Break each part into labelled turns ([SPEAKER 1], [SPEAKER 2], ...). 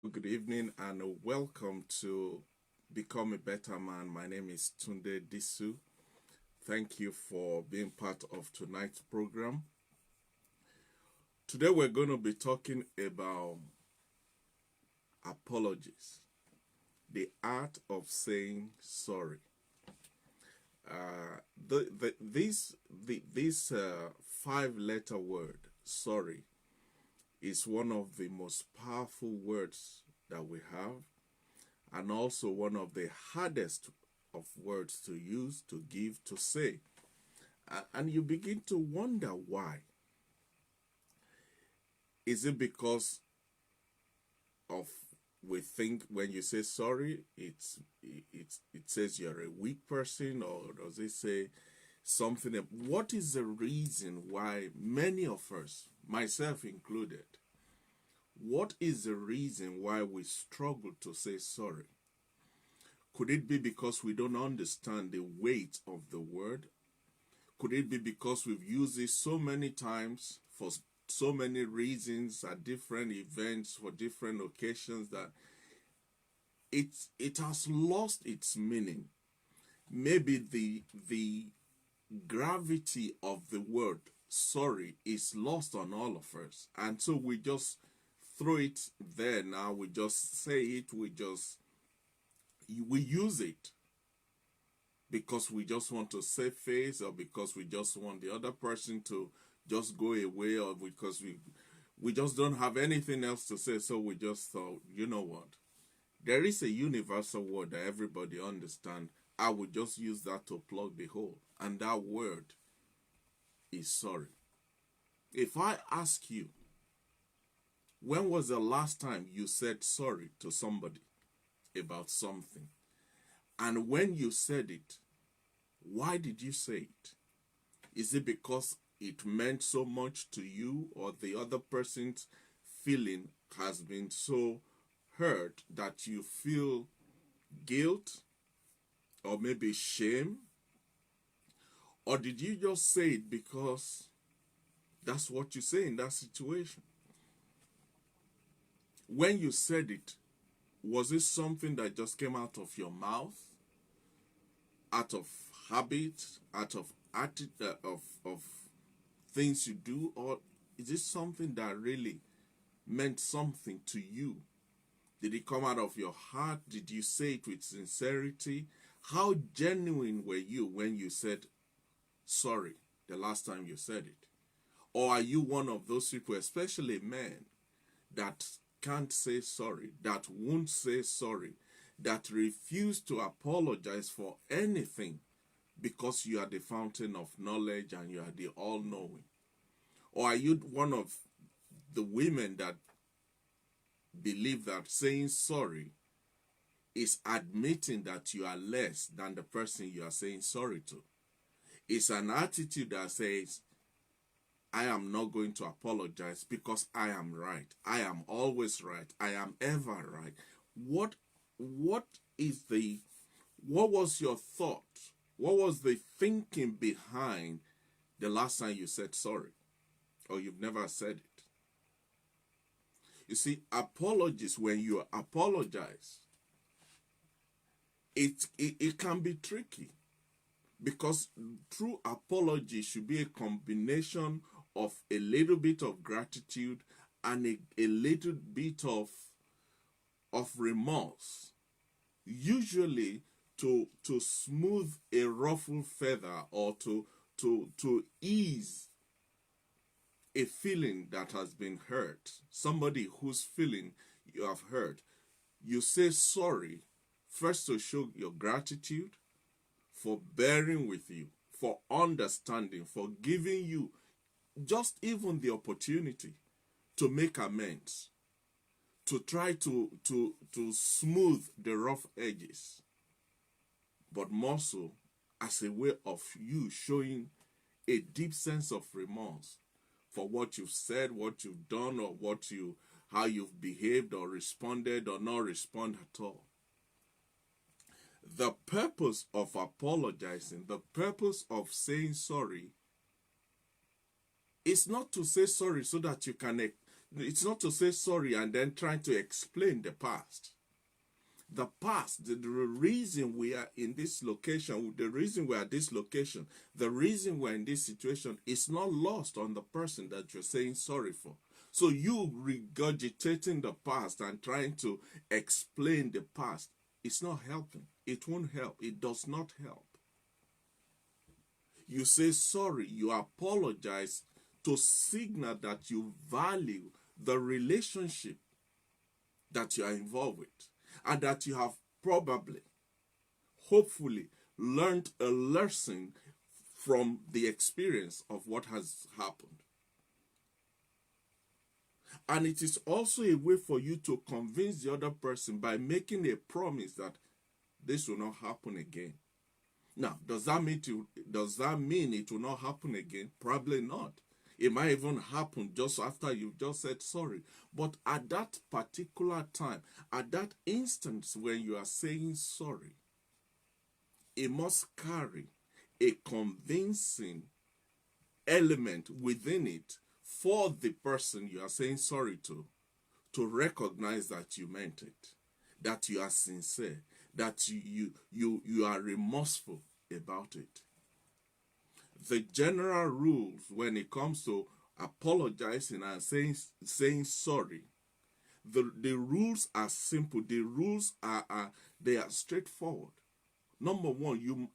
[SPEAKER 1] Good evening and welcome to Become a Better Man. My name is Tunde Disu. Thank you for being part of tonight's program. Today we're going to be talking about apologies, the art of saying sorry. This five-letter word, sorry, is one of the most powerful words that we have, and also one of the hardest of words to use, to give, to say. And you begin to wonder why. Is it because of we think when you say sorry, it says you're a weak person, or does it say something? What is the reason why many of us, myself included, what is the reason why we struggle to say sorry? Could it be because we don't understand the weight of the word? Could it be because we've used it so many times for so many reasons at different events for different occasions that it has lost its meaning? Maybe the gravity of the word sorry is lost on all of us, and so we just throw it there. Now we just say it, we use it because we just want to save face, or because we just want the other person to just go away, or because we just don't have anything else to say. So we just thought, you know what, there is a universal word that everybody understands. I would just use that to plug the hole, and that word is sorry. If I ask you, when was the last time you said sorry to somebody about something? And when you said it, why did you say it? Is it because it meant so much to you, or the other person's feeling has been so hurt that you feel guilt or maybe shame? Or did you just say it because that's what you say in that situation? When you said it, was it something that just came out of your mouth, out of habit, out of of things you do, or is it something that really meant something to you? Did it come out of your heart? Did you say it with sincerity? How genuine were you when you said sorry the last time you said it? Or are you one of those people, especially men, that can't say sorry, that won't say sorry, that refuse to apologize for anything because you are the fountain of knowledge and you are the all-knowing? Or are you one of the women that believe that saying sorry is admitting that you are less than the person you are saying sorry to? It's an attitude that says, I am not going to apologize because I am right. I am always right. I am ever right. What is the what was your thought? What was the thinking behind the last time you said sorry? Or you've never said it? You see, apologies, when you apologize, it can be tricky, because true apology should be a combination of a little bit of gratitude and a little bit of remorse, usually to smooth a ruffled feather, or to ease a feeling that has been hurt, somebody whose feeling you have hurt. You say sorry first to show your gratitude for bearing with you, for understanding, for giving you just even the opportunity to make amends, to try to smooth the rough edges, but more so as a way of you showing a deep sense of remorse for what you've said, what you've done, or how you've behaved or responded or not respond at all. The purpose of apologizing, the purpose of saying sorry, is not to say sorry so that It's not to say sorry and then trying to explain the past. The past, the reason we are in this location, the reason we are at this location, the reason we're in this situation is not lost on the person that you're saying sorry for. So you regurgitating the past and trying to explain the past, it's not helping. It won't help. It does not help. You say sorry, you apologize to signal that you value the relationship that you are involved with, and that you have probably, hopefully, learned a lesson from the experience of what has happened. And it is also a way for you to convince the other person by making a promise that this will not happen again. Now, does that mean it will not happen again? Probably not. It might even happen just after you've just said sorry. But at that particular time, at that instance when you are saying sorry, it must carry a convincing element within it for the person you are saying sorry to recognize that you meant it, that you are sincere, that you are remorseful about it. The general rules when it comes to apologizing and saying sorry, the rules are simple. The rules are straightforward. Number one,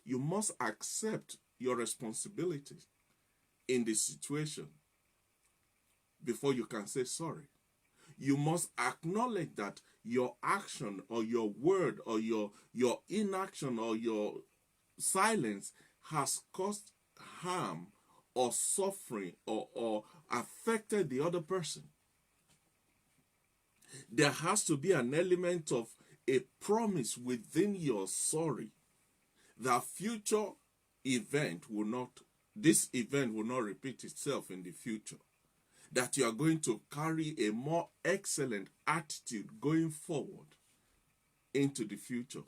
[SPEAKER 1] you must accept your responsibilities in the situation before you can say sorry. You must acknowledge that your action or your word or your inaction or your silence has caused harm or suffering or affected the other person. There has to be an element of a promise within your sorry that this event will not repeat itself in the future. That you are going to carry a more excellent attitude going forward into the future.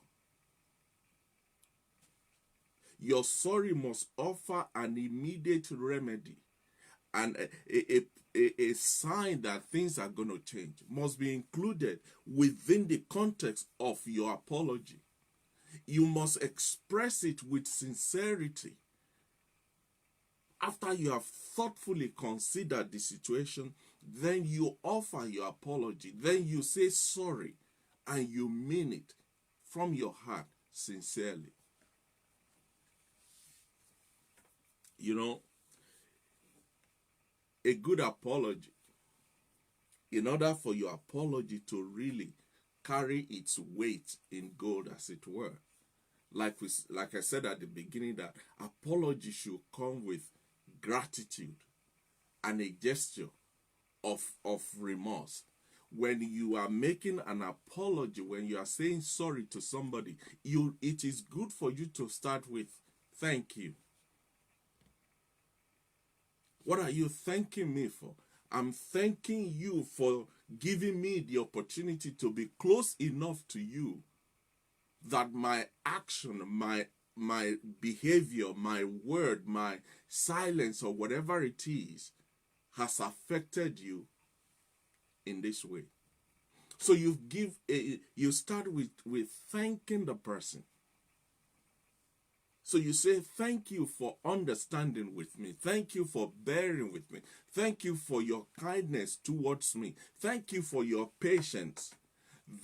[SPEAKER 1] Your sorry must offer an immediate remedy, and a sign that things are going to change must be included within the context of your apology. You must express it with sincerity. After you have thoughtfully considered the situation, then you offer your apology. Then you say sorry, and you mean it from your heart, sincerely. You know, a good apology, in order for your apology to really carry its weight in gold, as it were, like I said at the beginning, that apology should come with gratitude and a gesture of remorse. When you are making an apology, when you are saying sorry to somebody, it is good for you to start with thank you. What are you thanking me for? I'm thanking you for giving me the opportunity to be close enough to you that my action, my behavior, my word, my silence, or whatever it is, has affected you in this way. So you start with thanking the person. So you say, thank you for understanding with me. Thank you for bearing with me. Thank you for your kindness towards me. Thank you for your patience.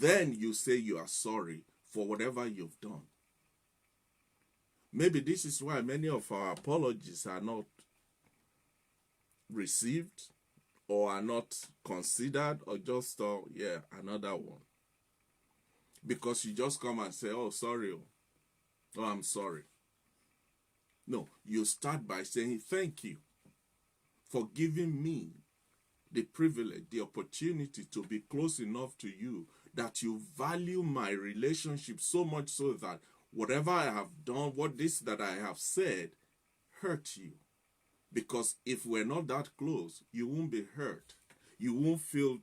[SPEAKER 1] Then you say you are sorry for whatever you've done. Maybe this is why many of our apologies are not received or are not considered, or just, another one. Because you just come and say, oh, sorry, oh, I'm sorry. No, you start by saying thank you for giving me the privilege, the opportunity to be close enough to you, that you value my relationship so much so that whatever I have done, that I have said, hurt you. Because if we're not that close, you won't be hurt. You won't feel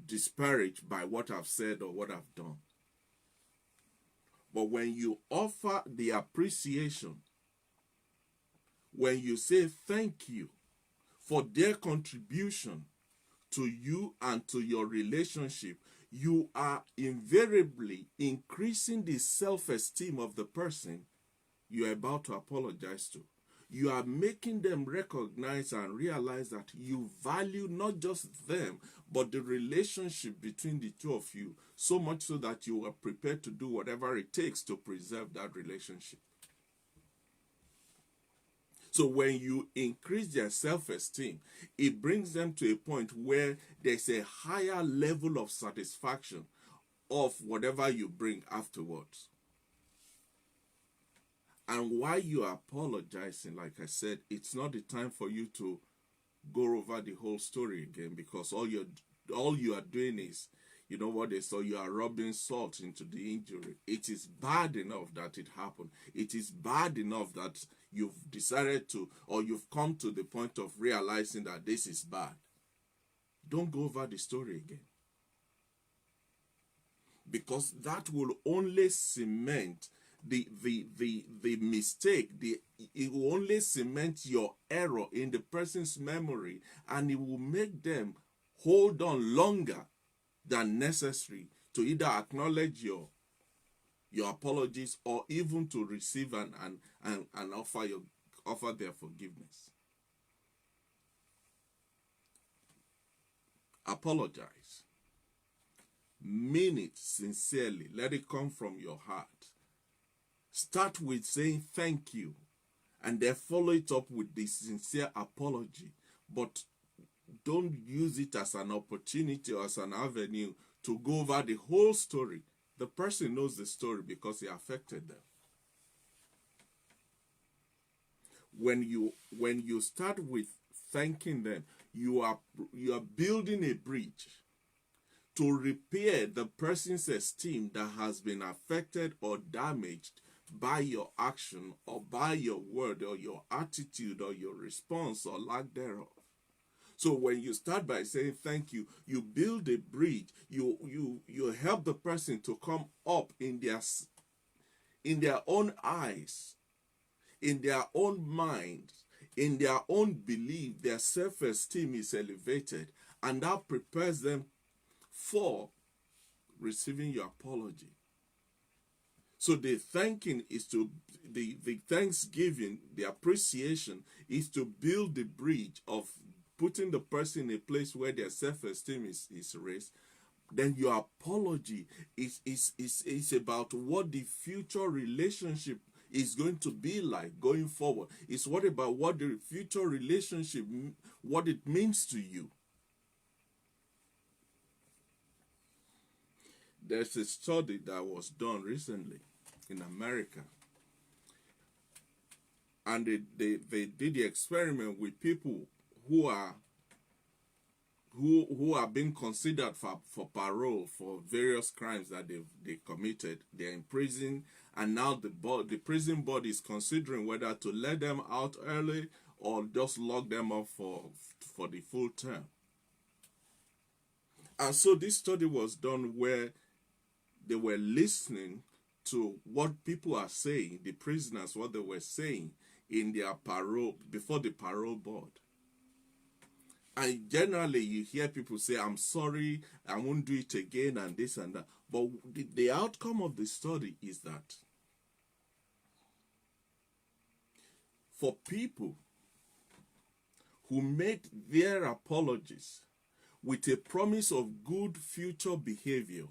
[SPEAKER 1] disparaged by what I've said or what I've done. But when you offer the appreciation, when you say thank you for their contribution to you and to your relationship, you are invariably increasing the self-esteem of the person you are about to apologize to. You are making them recognize and realize that you value not just them, but the relationship between the two of you, so much so that you are prepared to do whatever it takes to preserve that relationship. So when you increase their self-esteem, it brings them to a point where there's a higher level of satisfaction of whatever you bring afterwards. And while you are apologizing, like I said, it's not the time for you to go over the whole story again, because all you are doing is, you know what they say, you are rubbing salt into the injury. It is bad enough that it happened. It is bad enough that you've decided to, or you've come to the point of realizing that this is bad. Don't go over the story again, because that will only cement the mistake. It will only cement your error in the person's memory, and it will make them hold on longer than necessary to either acknowledge your apologies or even to receive and offer their forgiveness. Apologize. Mean it sincerely. Let it come from your heart. Start with saying thank you, and then follow it up with the sincere apology. But don't use it as an opportunity or as an avenue to go over the whole story. The person knows the story because it affected them. When you start with thanking them, you are building a bridge to repair the person's esteem that has been affected or damaged by your action or by your word or your attitude or your response or lack thereof. So when you start by saying thank you, you build a bridge. You help the person to come up in their own eyes, in their own minds, in their own belief. Their self-esteem is elevated, and that prepares them for receiving your apology. So the thanking is to the thanksgiving, the appreciation is to build the bridge of putting the person in a place where their self-esteem is raised. Then your apology is about what the future relationship is going to be like going forward. It's about what the future relationship, what it means to you. There's a study that was done recently in America, and they did the experiment with people who are being considered for parole for various crimes that they committed. They're in prison, and now the prison board is considering whether to let them out early or just lock them up for the full term. And so this study was done where they were listening to what people are saying, the prisoners, what they were saying in their parole, before the parole board. And generally you hear people say, I'm sorry, I won't do it again, and this and that. But the outcome of the study is that for people who made their apologies with a promise of good future behavior,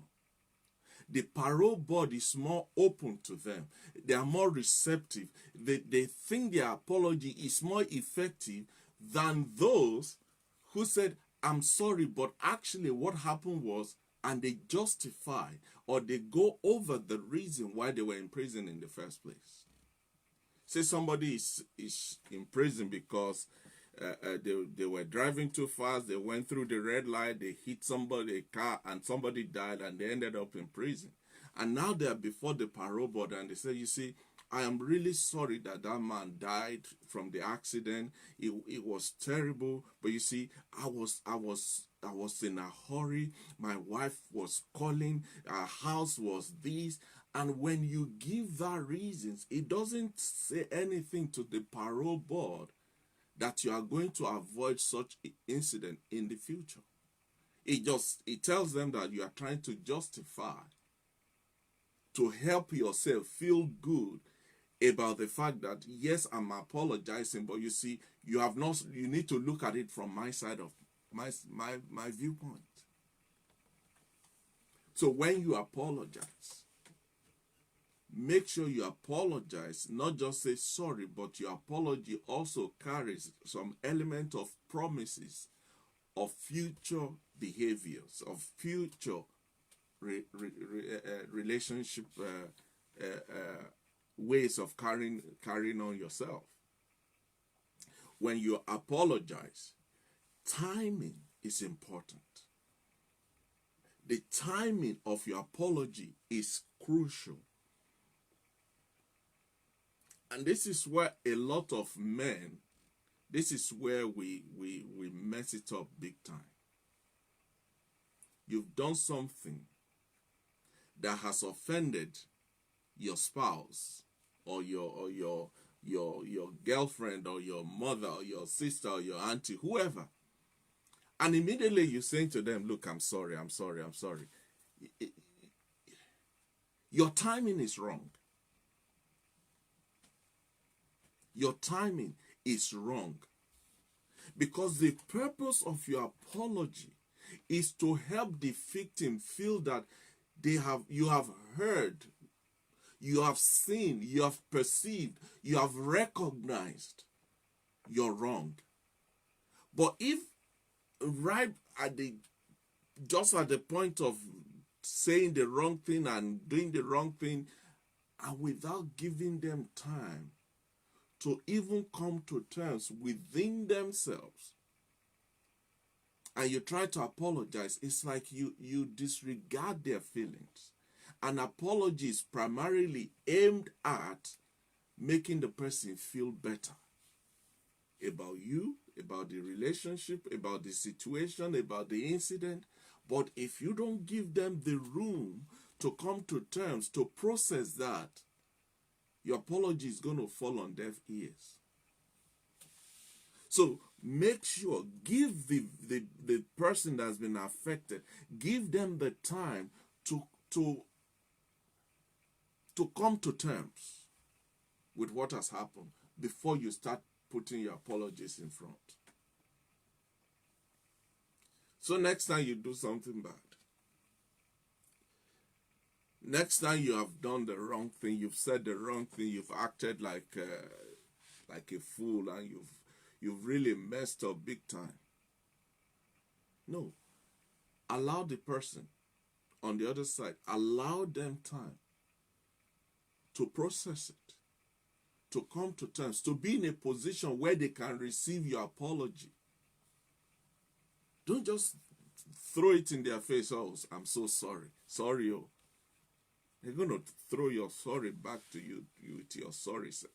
[SPEAKER 1] the parole board is more open to them. They are more receptive. They think their apology is more effective than those who said, I'm sorry, but actually what happened was, and they justify or they go over the reason why they were in prison in the first place. Say somebody is in prison because they were driving too fast, they went through the red light, they hit somebody, a car, and somebody died, and they ended up in prison. And now they're before the parole board, and they say, you see, I am really sorry that man died from the accident. It was terrible, but you see, I was in a hurry. My wife was calling. Our house was this. And when you give that reasons, it doesn't say anything to the parole board that you are going to avoid such incident in the future. It tells them that you are trying to justify, to help yourself feel good about the fact that, yes, I'm apologizing, but you see, you need to look at it from my side of my viewpoint. So when you apologize, make sure you apologize, not just say sorry, but your apology also carries some element of promises of future behaviors, of future relationship ways of carrying on yourself. When you apologize, timing is important. The timing of your apology is crucial. And this is where a lot of men, this is where we mess it up big time. You've done something that has offended your spouse or your girlfriend or your mother or your sister or your auntie, whoever. And immediately you're saying to them, look, I'm sorry. Your timing is wrong. Your timing is wrong. Because the purpose of your apology is to help the victim feel that you have heard, you have seen, you have perceived, you have recognized you're wrong. But if just at the point of saying the wrong thing and doing the wrong thing, and without giving them time to even come to terms within themselves, and you try to apologize, it's like you disregard their feelings. An apology is primarily aimed at making the person feel better about you, about the relationship, about the situation, about the incident. But if you don't give them the room to come to terms, to process that, your apology is going to fall on deaf ears. So make sure, give the person that's been affected, give them the time to come to terms with what has happened before you start putting your apologies in front. So next time you do something bad, next time you have done the wrong thing, you've said the wrong thing, you've acted like a fool, and you've really messed up big time. No. Allow the person on the other side, allow them time to process it, to come to terms, to be in a position where they can receive your apology. Don't just throw it in their face. Oh, I'm so sorry. Sorry, oh. They're going to throw your sorry back to you with your sorry self.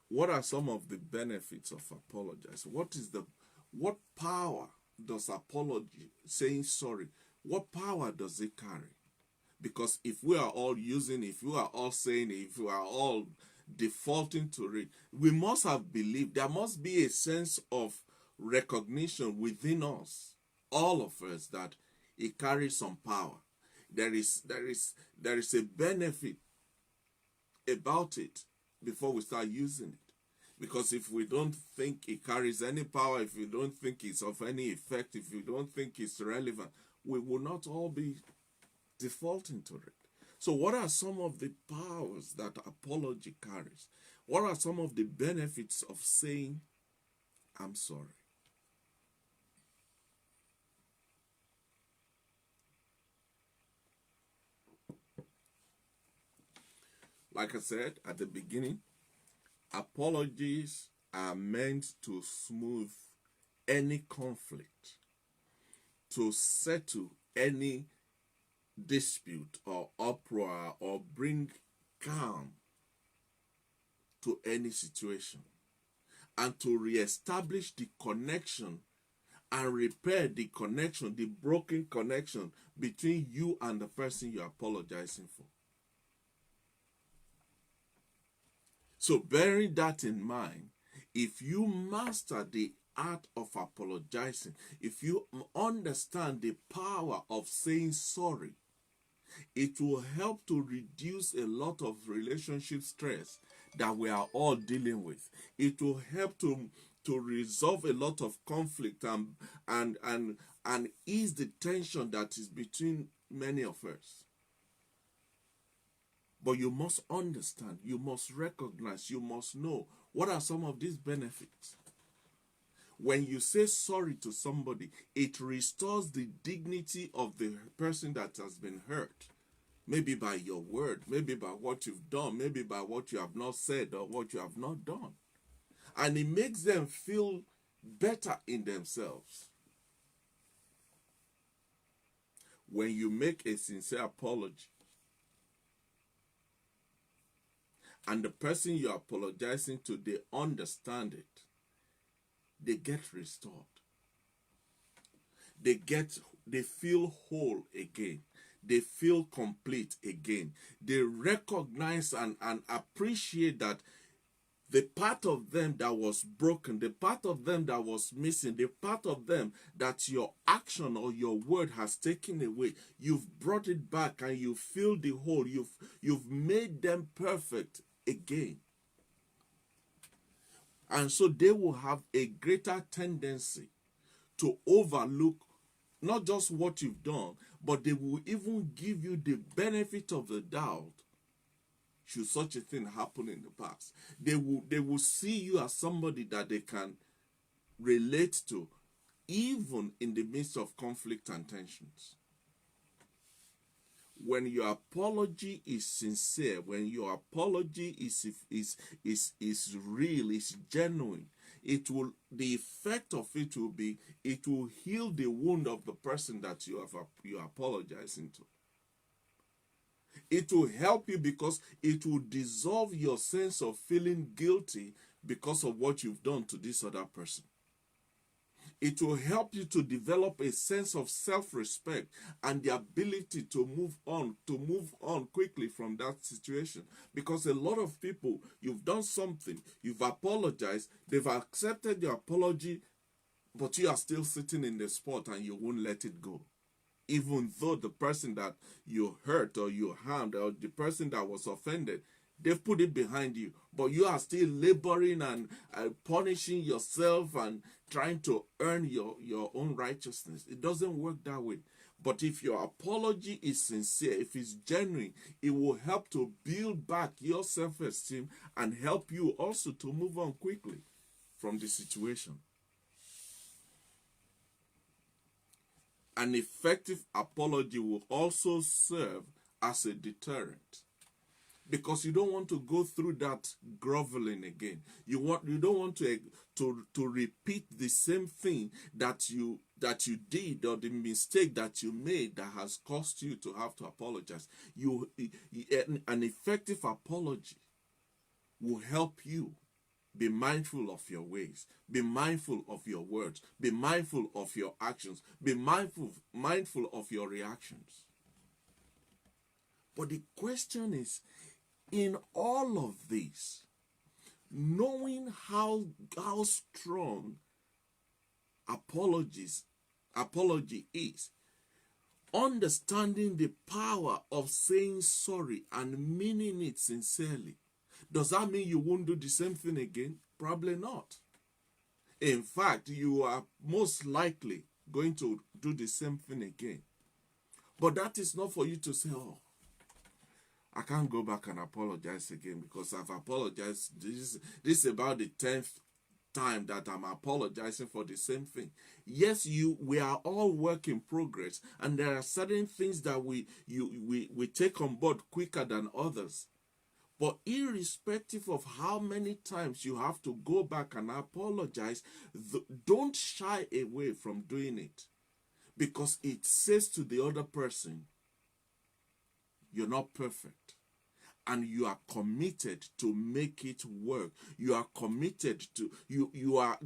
[SPEAKER 1] What are some of the benefits of apologizing? What power does apology, saying sorry, what power does it carry? Because if we are all using it, if we are all saying it, if we are all defaulting to it, we must have believed, there must be a sense of recognition within us, all of us, that it carries some power. There is a benefit about it before we start using it. Because if we don't think it carries any power, if we don't think it's of any effect, if we don't think it's relevant, we will not all be defaulting to it. So what are some of the powers that apology carries? What are some of the benefits of saying, I'm sorry? Like I said at the beginning, apologies are meant to smooth any conflict, to settle any dispute or uproar, or bring calm to any situation, and to reestablish the connection and repair the connection, the broken connection between you and the person you're apologizing for. So bearing that in mind, If you master the art of apologizing, if you understand the power of saying sorry, it will help to reduce a lot of relationship stress that we are all dealing with. It will help to resolve a lot of conflict and ease the tension that is between many of us. But you must understand, you must recognize, you must know what are some of these benefits. When you say sorry to somebody, it restores the dignity of the person that has been hurt. Maybe by your word, maybe by what you've done, maybe by what you have not said or what you have not done. And it makes them feel better in themselves. When you make a sincere apology, and the person you're apologizing to, they understand it, they get restored. They feel whole again. They feel complete again. They recognize and appreciate that the part of them that was broken, the part of them that was missing, the part of them that your action or your word has taken away, you've brought it back and you feel the whole. You've made them perfect again. And so they will have a greater tendency to overlook not just what you've done, but they will even give you the benefit of the doubt should such a thing happen in the past. They will see you as somebody that they can relate to, even in the midst of conflict and tensions. When your apology is sincere, when your apology is real, is genuine, the effect of it will be, it will heal the wound of the person that you are apologizing to. It will help you because it will dissolve your sense of feeling guilty because of what you've done to this other person. It will help you to develop a sense of self-respect and the ability to move on quickly from that situation. Because a lot of people, you've done something, you've apologized, they've accepted your apology, but you are still sitting in the spot and you won't let it go. Even though the person that you hurt or you harmed or the person that was offended, they've put it behind you, but you are still laboring and punishing yourself and trying to earn your own righteousness. It doesn't work that way. But if your apology is sincere, if it's genuine, it will help to build back your self-esteem and help you also to move on quickly from the situation. An effective apology will also serve as a deterrent, because you don't want to go through that groveling again. You don't want to repeat the same thing that you did, or the mistake that you made that has caused you to have to apologize. An effective apology will help you be mindful of your ways, be mindful of your words, be mindful of your actions, be mindful of your reactions. But the question is, in all of this, knowing how strong apology is, understanding the power of saying sorry and meaning it sincerely, does that mean you won't do the same thing again? Probably not. In fact, you are most likely going to do the same thing again. But that is not for you to say, oh, I can't go back and apologize again because I've apologized. This is about the 10th time that I'm apologizing for the same thing. Yes, we are all work in progress, and there are certain things that we take on board quicker than others. But irrespective of how many times you have to go back and apologize, don't shy away from doing it, because it says to the other person, you're not perfect, and you are committed to make it work. You are committed to, you are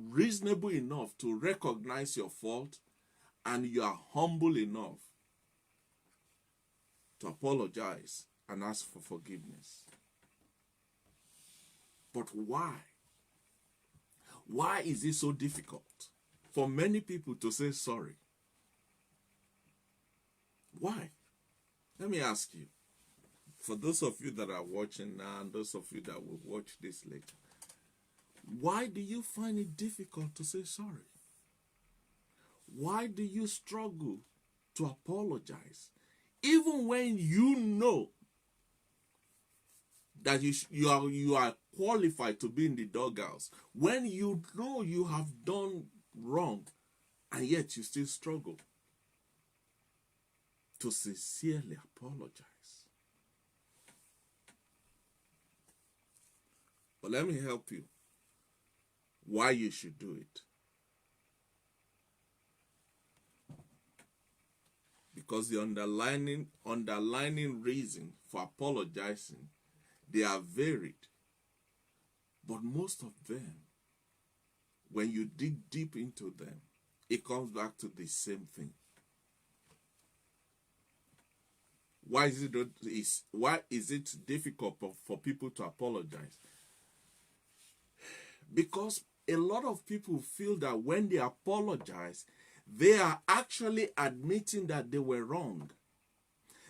[SPEAKER 1] reasonable enough to recognize your fault, and you are humble enough to apologize and ask for forgiveness. But why? Why is it so difficult for many people to say sorry? Why? Let me ask you. For those of you that are watching now and those of you that will watch this later, why do you find it difficult to say sorry? Why do you struggle to apologize? Even when you know that you are qualified to be in the doghouse, when you know you have done wrong, and yet you still struggle to sincerely apologize. But let me help you why you should do it. Because the underlining reason for apologizing, they are varied. But most of them, when you dig deep into them, it comes back to the same thing. Why is it difficult for people to apologize? Because a lot of people feel that when they apologize, they are actually admitting that they were wrong.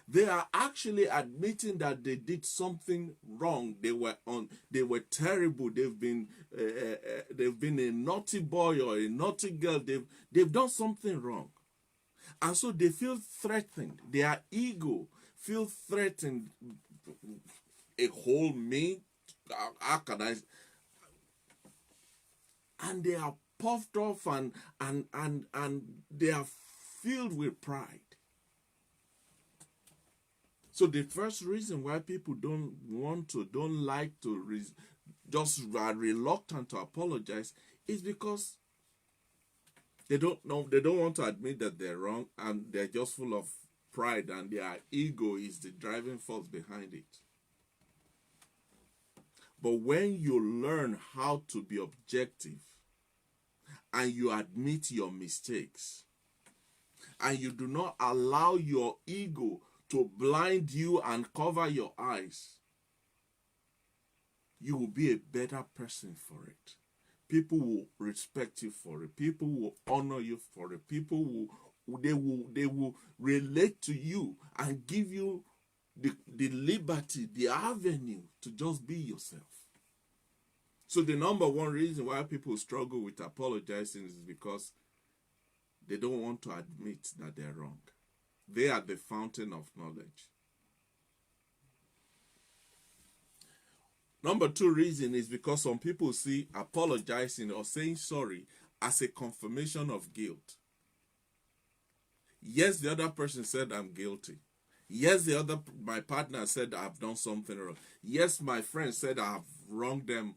[SPEAKER 1] They are actually admitting that they did something wrong. They were terrible. They've been a naughty boy or a naughty girl. They've done something wrong, and so they feel threatened. Their ego feel threatened. A whole me, how can I? And they are puffed off and they are filled with pride. So the first reason why people don't like to, just are reluctant to apologize is because they don't want to admit that they're wrong, and they're just full of pride, and their ego is the driving force behind it. But when you learn how to be objective, and you admit your mistakes, and you do not allow your ego to blind you and cover your eyes, you will be a better person for it. People will respect you for it. People will honor you for it. People will relate to you and give you the liberty, the avenue to just be yourself. So the number one reason why people struggle with apologizing is because they don't want to admit that they're wrong. They are the fountain of knowledge. Number two reason is because some people see apologizing or saying sorry as a confirmation of guilt. Yes, the other person said I'm guilty. Yes, my partner said I've done something wrong. Yes, my friend said I've wronged them.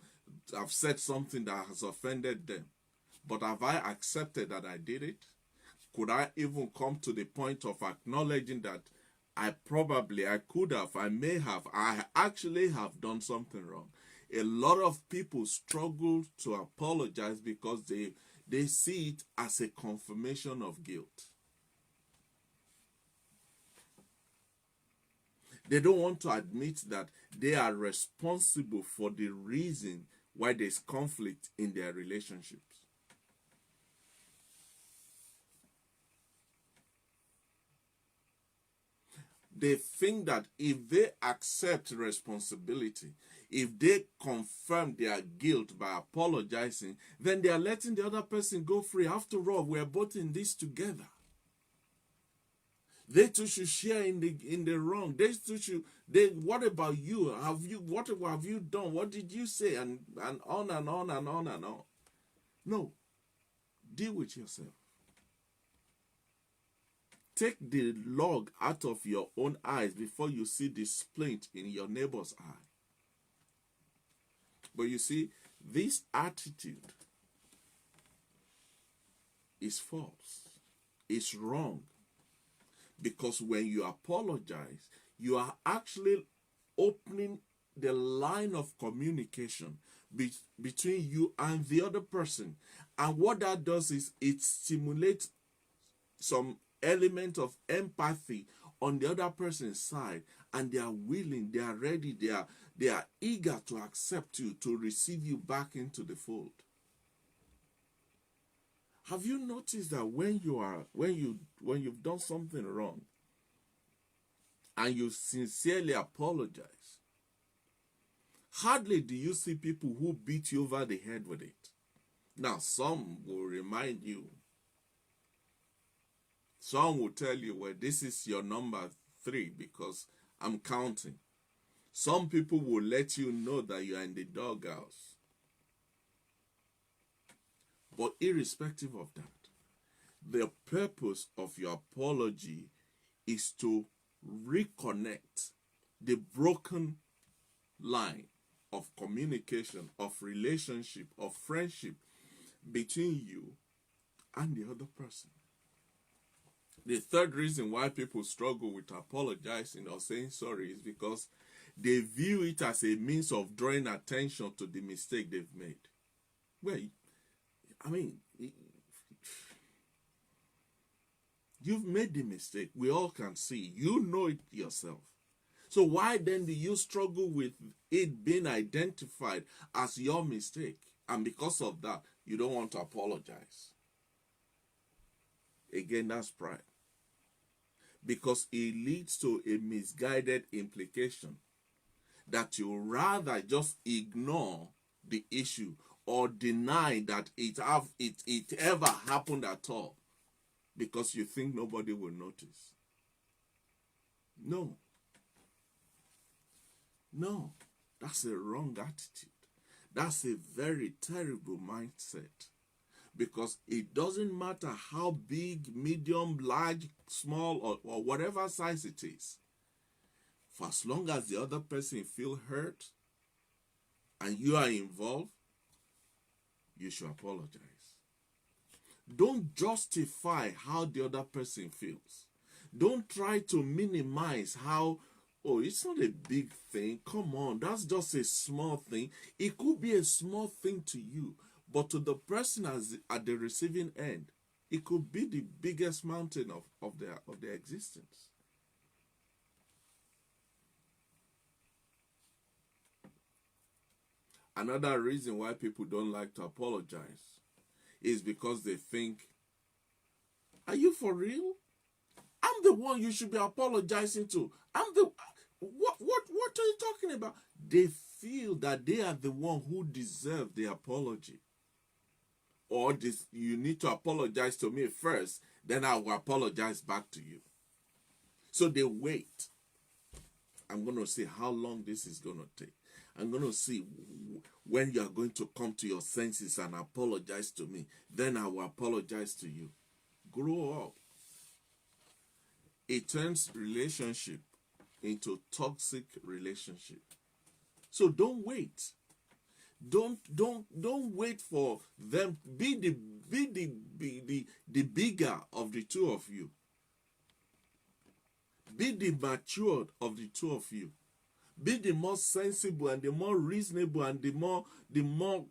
[SPEAKER 1] I've said something that has offended them. But have I accepted that I did it? Could I even come to the point of acknowledging that I could have, I may have, I actually have done something wrong? A lot of people struggle to apologize because they see it as a confirmation of guilt. They don't want to admit that they are responsible for the reason why there's conflict in their relationships. They think that if they accept responsibility, if they confirm their guilt by apologizing, then they are letting the other person go free. After all, we're both in this together. They too should share in the wrong. They too should. What about you? What have you done? What did you say? And on and on and on and on. No. Deal with yourself. Take the log out of your own eyes before you see the splint in your neighbor's eye. But you see, this attitude is false. It's wrong. Because when you apologize, you are actually opening the line of communication between you and the other person. And what that does is it stimulates some element of empathy on the other person's side, and they are willing, they are ready, they are eager to accept you, to receive you back into the fold. Have you noticed that when you've done something wrong and you sincerely apologize, hardly do you see people who beat you over the head with it. Now, some will remind you, some will tell you, well, this is your number 3 because I'm counting. Some people will let you know that you are in the doghouse. But irrespective of that, the purpose of your apology is to reconnect the broken line of communication, of relationship, of friendship between you and the other person. The third reason why people struggle with apologizing or saying sorry is because they view it as a means of drawing attention to the mistake they've made. Well, I mean, you've made the mistake. We all can see. You know it yourself. So why then do you struggle with it being identified as your mistake? And because of that, you don't want to apologize. Again, that's pride. Because it leads to a misguided implication that you rather just ignore the issue or deny that it ever happened at all because you think nobody will notice. No, that's a wrong attitude. That's a very terrible mindset. Because it doesn't matter how big, medium, large, small, or whatever size it is. For as long as the other person feels hurt and you are involved, you should apologize. Don't justify how the other person feels. Don't try to minimize how, oh, it's not a big thing. Come on, that's just a small thing. It could be a small thing to you. But to the person at the receiving end, it could be the biggest mountain of their existence. Another reason why people don't like to apologize is because they think, are you for real? I'm the one you should be apologizing to. What are you talking about? They feel that they are the one who deserve the apology. Or this, you need to apologize to me first, then I will apologize back to you. So they wait. I'm going to see how long this is going to take. I'm going to see when you are going to come to your senses and apologize to me. Then I will apologize to you. Grow up. It turns relationship into toxic relationship. So don't wait. Don't wait for them. Be the bigger of the two of you. Be the matured of the two of you. Be the more sensible and the more reasonable and the more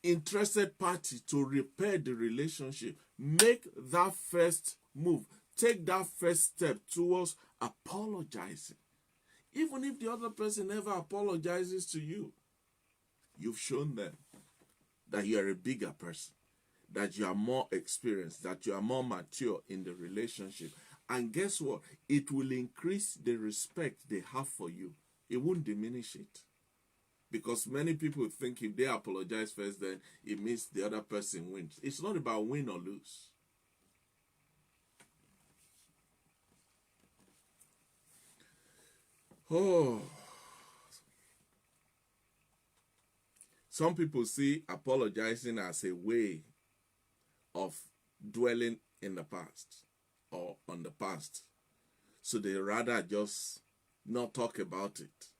[SPEAKER 1] interested party to repair the relationship. Make that first move. Take that first step towards apologizing. Even if the other person never apologizes to you, you've shown them that you are a bigger person, that you are more experienced, that you are more mature in the relationship. And guess what? It will increase the respect they have for you. It won't diminish it. Because many people think if they apologize first, then it means the other person wins. It's not about win or lose. Oh. Some people see apologizing as a way of dwelling in the past or on the past. So they rather just not talk about it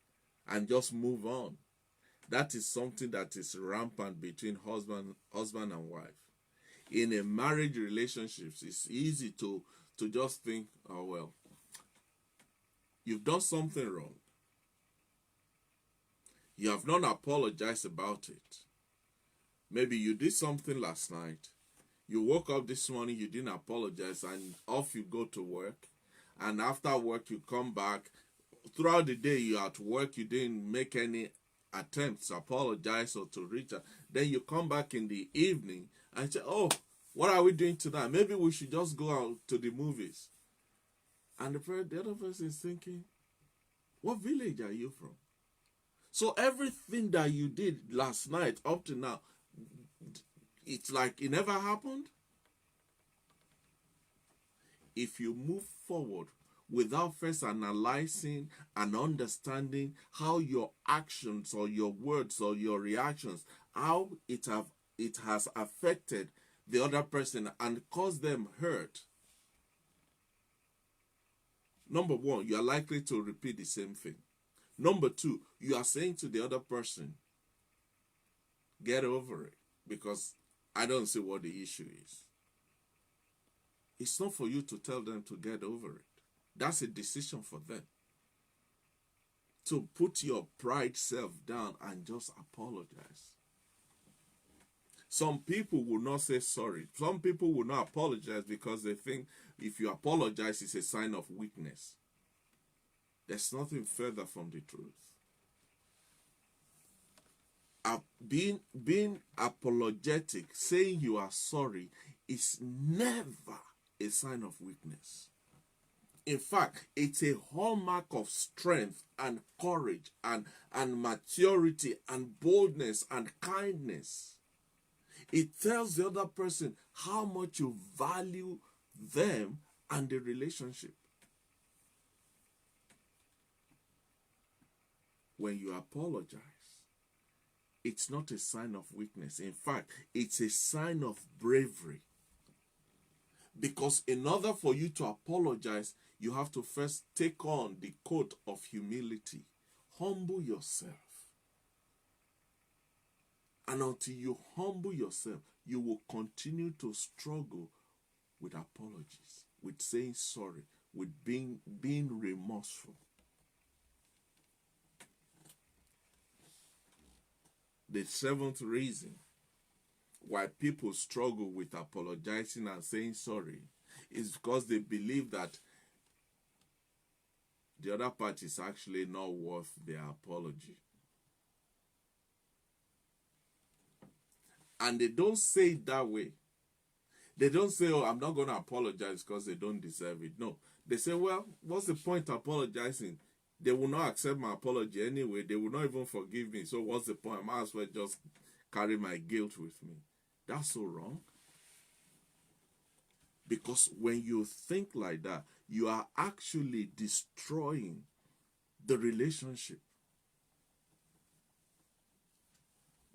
[SPEAKER 1] and just move on. That is something that is rampant between husband and wife. In a marriage relationship, it's easy to just think, oh well, you've done something wrong. You have not apologized about it. Maybe you did something last night. You woke up this morning, you didn't apologize, and off you go to work. And after work, you come back. Throughout the day, you're at work, you didn't make any attempts to apologize or to reach out. Then you come back in the evening and say, oh, what are we doing tonight? Maybe we should just go out to the movies. And the other person is thinking, what village are you from? So everything that you did last night up to now, it's like it never happened. If you move forward without first analyzing and understanding how your actions or your words or your reactions, how it has affected the other person and caused them hurt, number one, you are likely to repeat the same thing. Number two, you are saying to the other person, get over it, because I don't see what the issue is. It's not for you to tell them to get over it. That's a decision for them. To put your pride self down and just apologize. Some people will not say sorry. Some people will not apologize because they think if you apologize, it's a sign of weakness. There's nothing further from the truth. Being apologetic, saying you are sorry, is never a sign of weakness. In fact, it's a hallmark of strength and courage and maturity and boldness and kindness. It tells the other person how much you value them and the relationship. When you apologize, it's not a sign of weakness. In fact, it's a sign of bravery. Because in order for you to apologize, you have to first take on the coat of humility. Humble yourself. And until you humble yourself, you will continue to struggle with apologies, with saying sorry, with being remorseful. The seventh reason why people struggle with apologizing and saying sorry is because they believe that the other party is actually not worth their apology. And they don't say it that way. They don't say, oh, I'm not going to apologize because they don't deserve it. No. They say, well, what's the point of apologizing? They will not accept my apology anyway. They will not even forgive me. So what's the point? I might as well just carry my guilt with me. That's so wrong. Because when you think like that, you are actually destroying the relationship.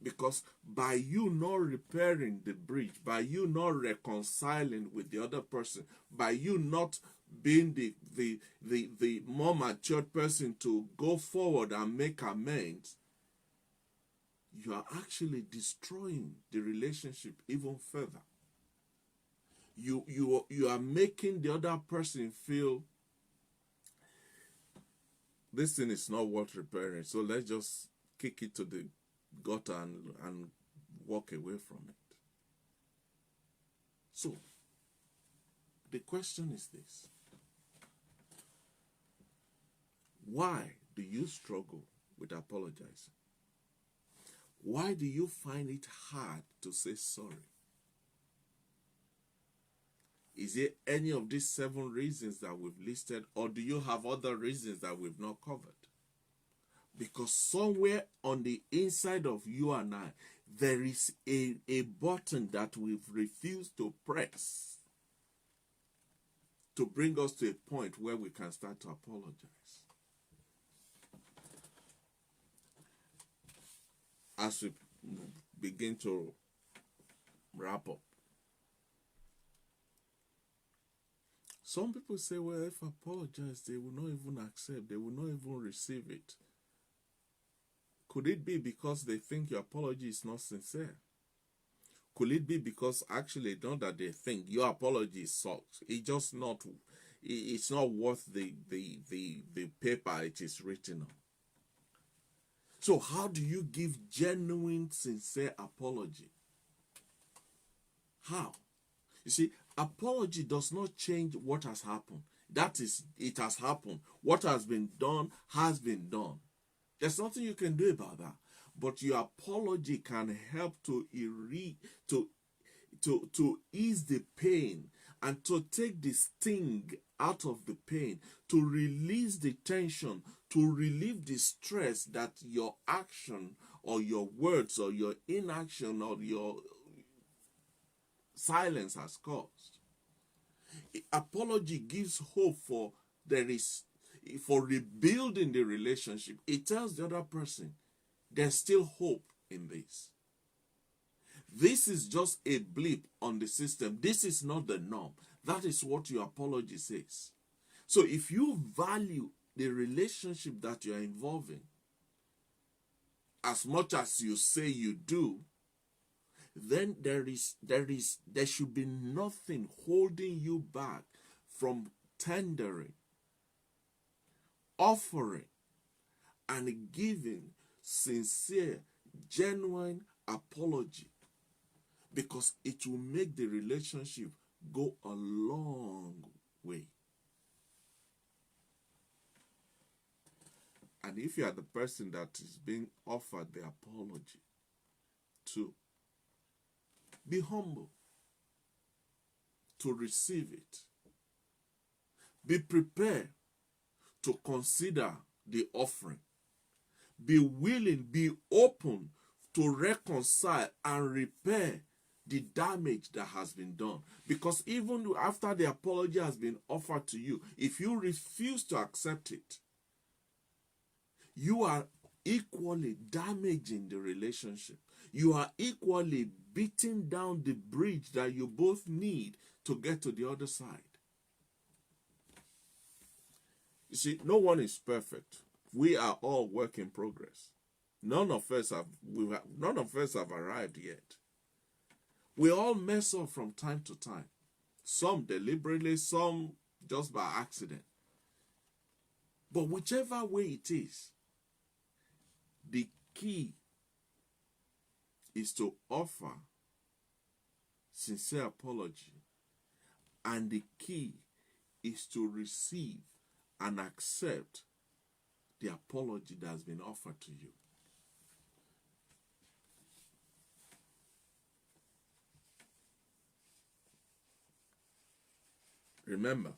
[SPEAKER 1] Because by you not repairing the breach, by you not reconciling with the other person, by you not being the more matured person to go forward and make amends, you are actually destroying the relationship even further. You are making the other person feel this thing is not worth repairing, so let's just kick it to the gutter and walk away from it. So, the question is this. Why do you struggle with apologizing? Why do you find it hard to say sorry? Is it any of these 7 reasons that we've listed, or do you have other reasons that we've not covered? Because somewhere on the inside of you and I, there is a button that we've refused to press to bring us to a point where we can start to apologize. As we begin to wrap up, some people say, well, if I apologize, they will not even accept, they will not even receive it. Could it be because they think your apology is not sincere? Could it be because actually not that they think your apology sucks? It's not worth the paper it is written on. So how do you give genuine, sincere apology? How? You see, apology does not change what has happened. That is, it has happened. What has been done has been done. There's nothing you can do about that. but your apology can help to to ease the pain and to take the sting out of the pain, to release the tension, to relieve the stress that your action or your words or your inaction or your silence has caused. Apology gives hope for rebuilding the relationship. It tells the other person there's still hope in this. This is just a blip on the system. This is not the norm. That is what your apology says. So if you value the relationship that you are involving as much as you say you do, then there should be nothing holding you back from tendering, offering, and giving sincere, genuine apology, because it will make the relationship go a long way. And if you are the person that is being offered the apology to, be humble to receive it. Be prepared to consider the offering. Be willing, be open to reconcile and repair the damage that has been done. Because even after the apology has been offered to you, if you refuse to accept it, you are equally damaging the relationship. You are equally beating down the bridge that you both need to get to the other side. You see, no one is perfect. We are all work in progress. None of us have arrived yet. We all mess up from time to time. Some deliberately, some just by accident. But whichever way it is, the key is to offer sincere apology, and the key is to receive and accept the apology that has been offered to you. Remember,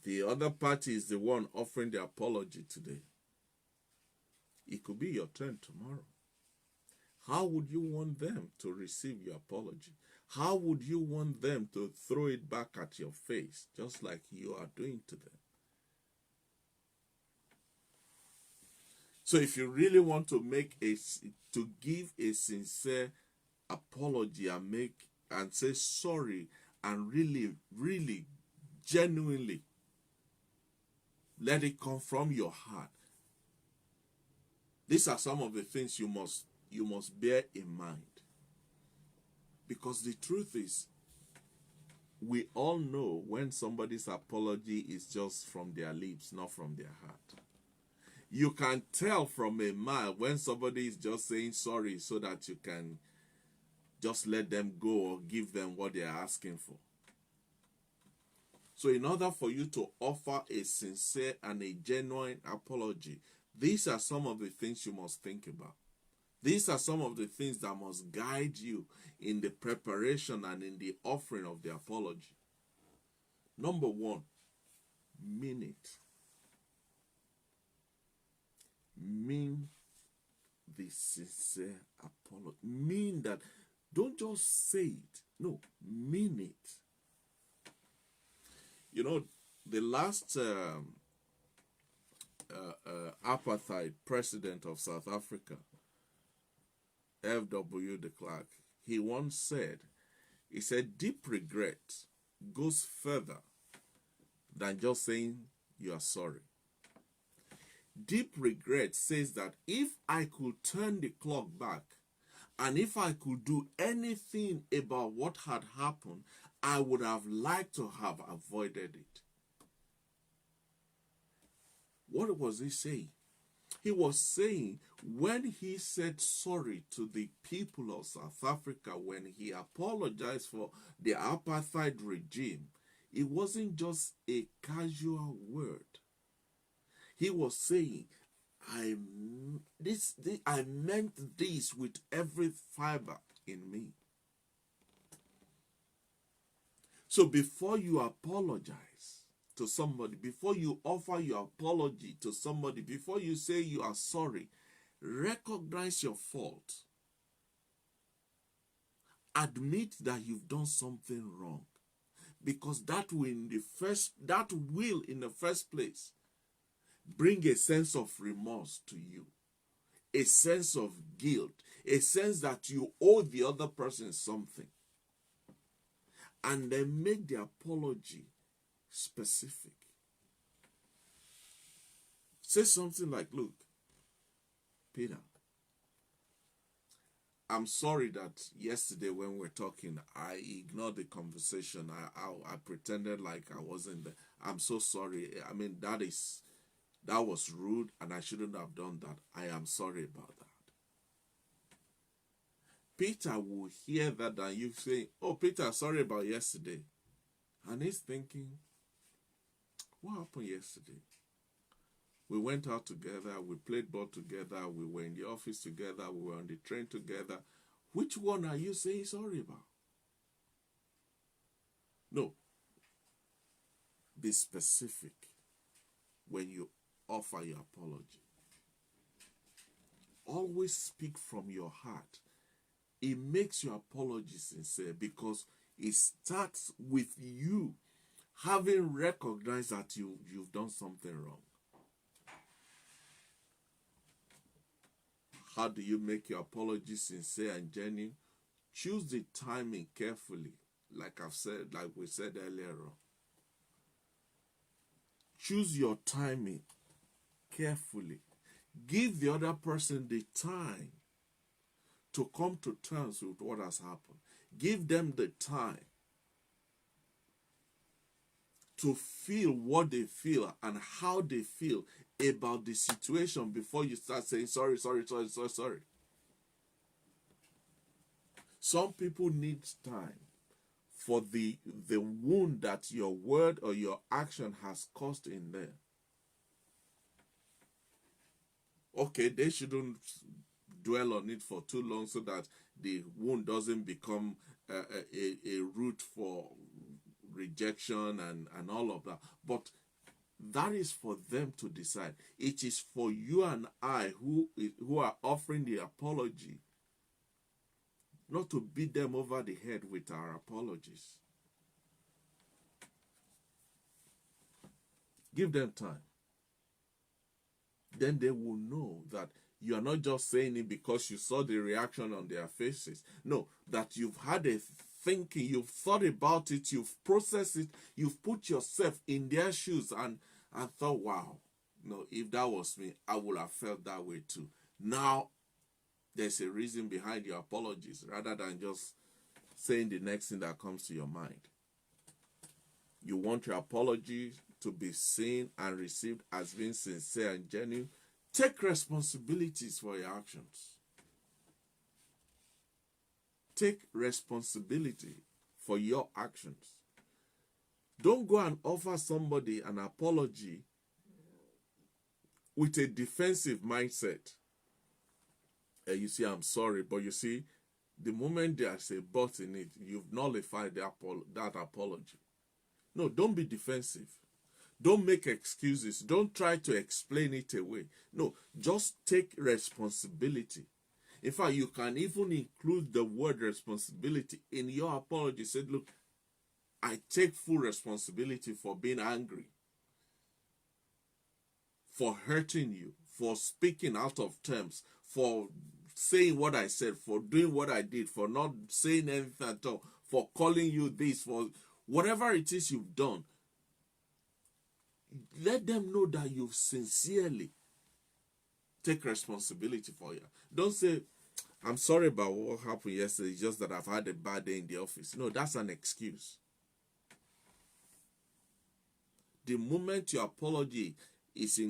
[SPEAKER 1] the other party is the one offering the apology today. It could be your turn tomorrow. How would you want them to receive your apology? How would you want them to throw it back at your face, just like you are doing to them? So if you really want to give a sincere apology and say sorry and really, really, genuinely let it come from your heart, these are some of the things you must bear in mind. Because the truth is, we all know when somebody's apology is just from their lips, not from their heart. You can tell from a mile when somebody is just saying sorry so that you can just let them go or give them what they are asking for. So in order for you to offer a sincere and a genuine apology, these are some of the things you must think about. These are some of the things that must guide you in the preparation and in the offering of the apology. Number one, mean it. Mean the sincere apology. Mean that. Don't just say it. No, mean it. You know, the last apartheid president of South Africa, F.W. de Klerk, he once said, deep regret goes further than just saying you are sorry. Deep regret says that if I could turn the clock back and if I could do anything about what had happened, I would have liked to have avoided it. What was he saying? He was saying when he said sorry to the people of South Africa, when he apologized for the apartheid regime, it wasn't just a casual word. He was saying, I meant this with every fiber in me. So before you apologize to somebody, before you offer your apology to somebody, before you say you are sorry, recognize your fault. Admit that you've done something wrong. Because that will in the first place bring a sense of remorse to you, a sense of guilt, a sense that you owe the other person something. And then make the apology specific. Say something like, look, Peter, I'm sorry that yesterday when we were talking, I ignored the conversation. I pretended like I wasn't there. I'm so sorry. I mean, that was rude and I shouldn't have done that. I am sorry about that. Peter will hear that and you say, oh, Peter, sorry about yesterday. And he's thinking, what happened yesterday? We went out together, we played ball together, we were in the office together, we were on the train together. Which one are you saying sorry about? No. Be specific when you offer your apology. Always speak from your heart. It makes your apology sincere because it starts with you having recognized that you've done something wrong. How do you make your apology sincere and genuine? Choose the timing carefully, like we said earlier on. Choose your timing carefully. Give the other person the time to come to terms with what has happened. Give them the time to feel what they feel and how they feel about the situation before you start saying sorry. Some people need time for the wound that your word or your action has caused in them. Okay, they shouldn't dwell on it for too long so that the wound doesn't become a root for rejection and all of that. But that is for them to decide. It is for you and I who are offering the apology not to beat them over the head with our apologies. Give them time. Then they will know that you are not just saying it because you saw the reaction on their faces. No, that you've had a thinking, you've thought about it, you've processed it, you've put yourself in their shoes and thought, wow, no, if that was me, I would have felt that way too. Now, there's a reason behind your apologies rather than just saying the next thing that comes to your mind. You want your apology to be seen and received as being sincere and genuine. Take responsibilities for your actions. Take responsibility for your actions. Don't go and offer somebody an apology with a defensive mindset. You see, I'm sorry, but you see, the moment there's a but in it, you've nullified that apology. No, don't be defensive. Don't make excuses. Don't try to explain it away. No, just take responsibility. In fact, you can even include the word responsibility in your apology. Say, look, I take full responsibility for being angry, for hurting you, for speaking out of terms, for saying what I said, for doing what I did, for not saying anything at all, for calling you this, for whatever it is you've done. Let them know that you sincerely take responsibility for it. Don't say, I'm sorry about what happened yesterday, it's just that I've had a bad day in the office. No, that's an excuse. The moment your apology is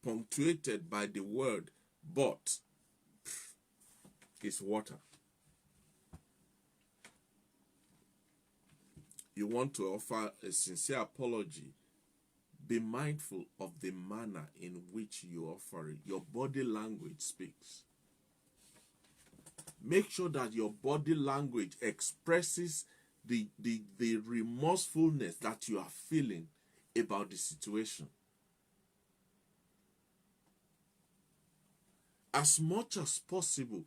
[SPEAKER 1] punctuated by the word but, it's water. You want to offer a sincere apology, Be mindful of the manner in which you offer it. Your body language speaks. Make sure that your body language expresses the remorsefulness that you are feeling about the situation. As much as possible,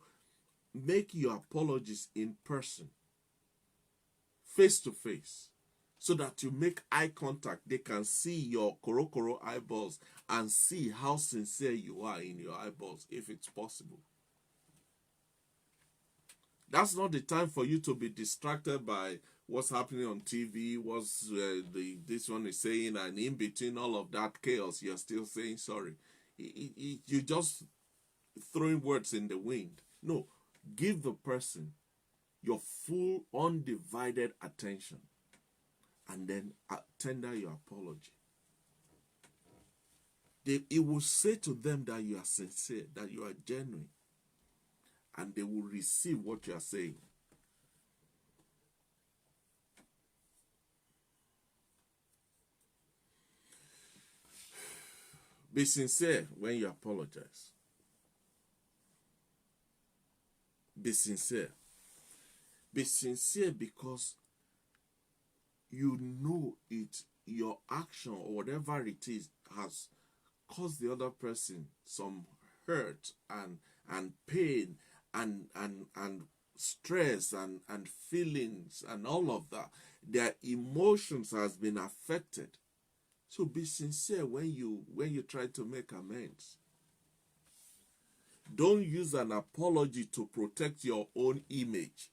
[SPEAKER 1] make your apologies in person, face to face, so that you make eye contact. They can see your korokoro eyeballs and see how sincere you are in your eyeballs, if it's possible. That's not the time for you to be distracted by what's happening on TV, what's this one is saying, and in between all of that chaos, you're still saying sorry. You're just throwing words in the wind. No, give the person your full, undivided attention, and then tender your apology. It will say to them that you are sincere, that you are genuine, and they will receive what you are saying. Be sincere when you apologize. Be sincere. Be sincere because you know your action or whatever it is has caused the other person some hurt and pain and stress and feelings and all of that. Their emotions has been affected. So be sincere when you try to make amends. Don't use an apology to protect your own image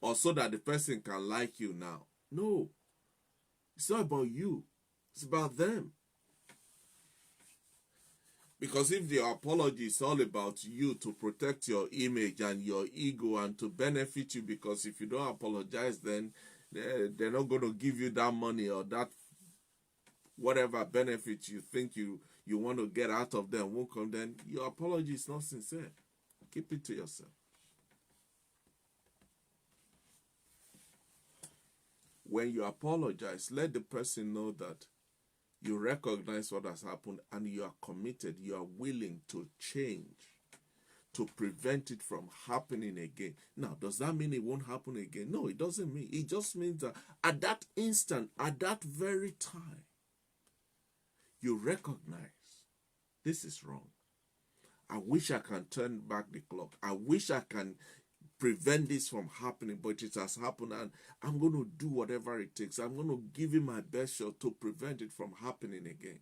[SPEAKER 1] or so that the person can like you now. No. It's not about you. It's about them. Because if the apology is all about you to protect your image and your ego and to benefit you, because if you don't apologize, then they're not going to give you that money or that whatever benefit you think you want to get out of them won't come, then your apology is not sincere. Keep it to yourself. When you apologize, let the person know that you recognize what has happened and you are committed, you are willing to change, to prevent it from happening again. Now, does that mean it won't happen again? No, it doesn't mean. It just means that at that instant, at that very time, you recognize this is wrong. I wish I can turn back the clock. I wish I can prevent this from happening, but it has happened and I'm going to do whatever it takes. I'm going to give it my best shot to prevent it from happening again.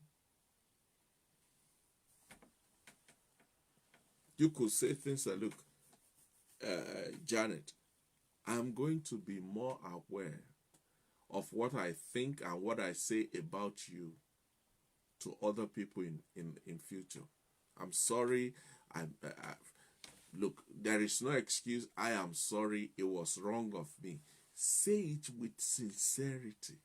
[SPEAKER 1] You could say things like, look, Janet, I'm going to be more aware of what I think and what I say about you to other people in future. I'm sorry. Look, there is no excuse. I am sorry. It was wrong of me. Say it with sincerity.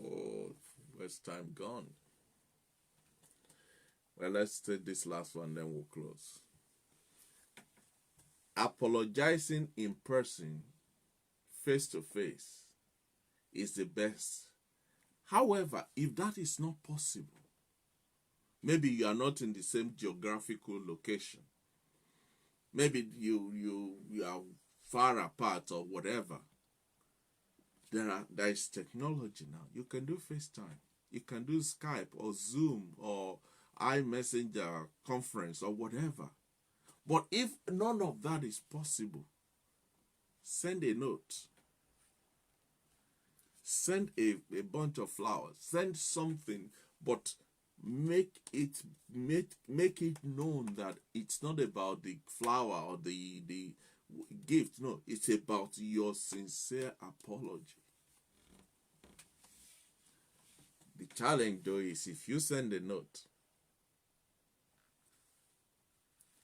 [SPEAKER 1] Oh, where's time gone? Well, let's take this last one, then we'll close. Apologizing in person, face to face, is the best. However, if that is not possible, maybe you are not in the same geographical location. Maybe you are far apart or whatever. There is technology now. You can do FaceTime. You can do Skype or Zoom or iMessenger conference or whatever. But if none of that is possible, send a note. Send a bunch of flowers. Send something, but make it known that it's not about the flower or the gift. No, it's about your sincere apology. The challenge, though, is if you send a note,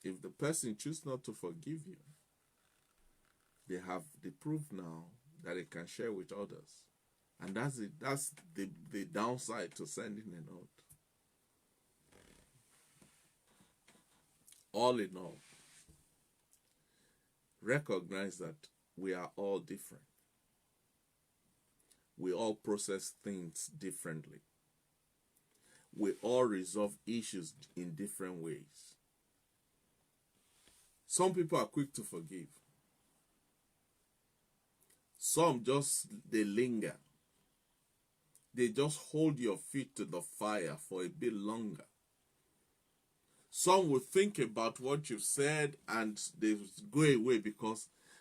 [SPEAKER 1] if the person chooses not to forgive you, they have the proof now that they can share with others. And that's it. That's the downside to sending a note. All in all, recognize that we are all different. We all process things differently. We all resolve issues in different ways. Some people are quick to forgive. Some they linger. They just hold your feet to the fire for a bit longer. Some will think about what you said and they go away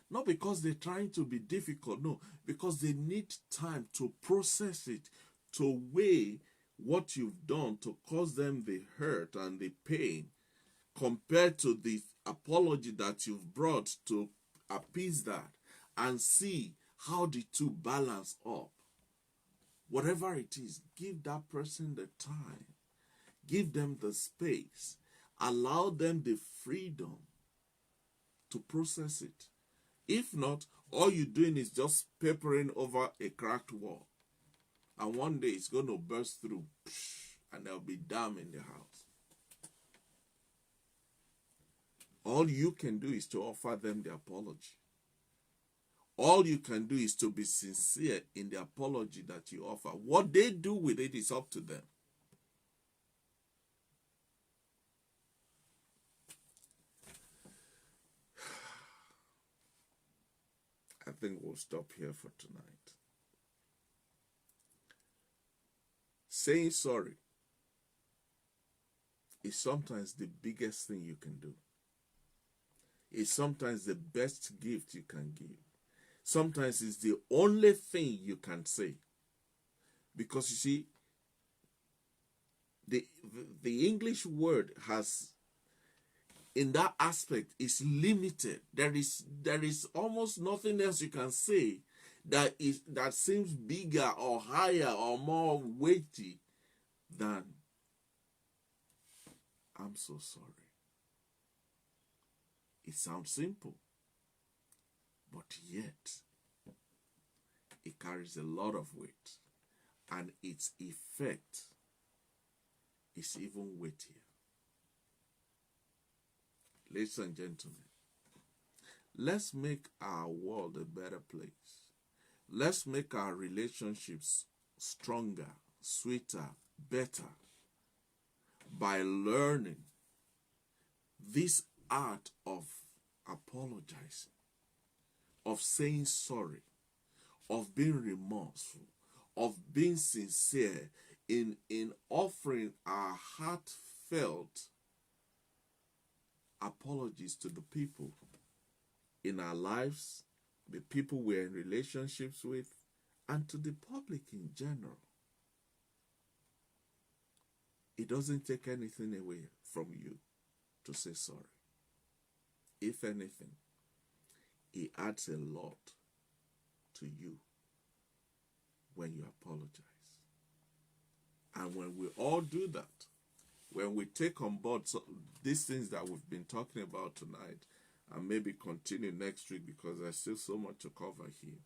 [SPEAKER 1] not because they're trying to be difficult, no, because they need time to process it, to weigh what you've done to cause them the hurt and the pain compared to the apology that you've brought to appease that, and see how the two balance up. Whatever it is, give that person the time, give them the space, allow them the freedom to process it. If not, all you're doing is just papering over a cracked wall. And one day it's going to burst through and there'll be dam in the house. All you can do is to offer them the apology. All you can do is to be sincere in the apology that you offer. What they do with it is up to them. I think we'll stop here for tonight. Saying sorry is sometimes the biggest thing you can do. It's sometimes the best gift you can give. Sometimes it's the only thing you can say. Because you see, the English word has, in that aspect, is limited. There is almost nothing else you can say that seems bigger or higher or more weighty than I'm so sorry. It sounds simple, but yet it carries a lot of weight, and its effect is even weightier. Ladies and gentlemen, let's make our world a better place. Let's make our relationships stronger, sweeter, better by learning this art of apologizing, of saying sorry, of being remorseful, of being sincere in offering our heartfelt apologies to the people in our lives, the people we're in relationships with, and to the public in general. It doesn't take anything away from you to say sorry. If anything, it adds a lot to you when you apologize. And when we all do that, when we take on board these things that we've been talking about tonight, and maybe continue next week because there's still so much to cover here,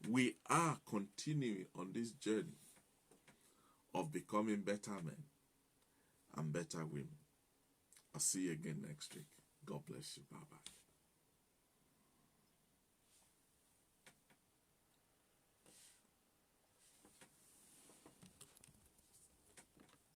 [SPEAKER 1] we are continuing on this journey of becoming better men and better women. I'll see you again next week. God bless you. Bye-bye.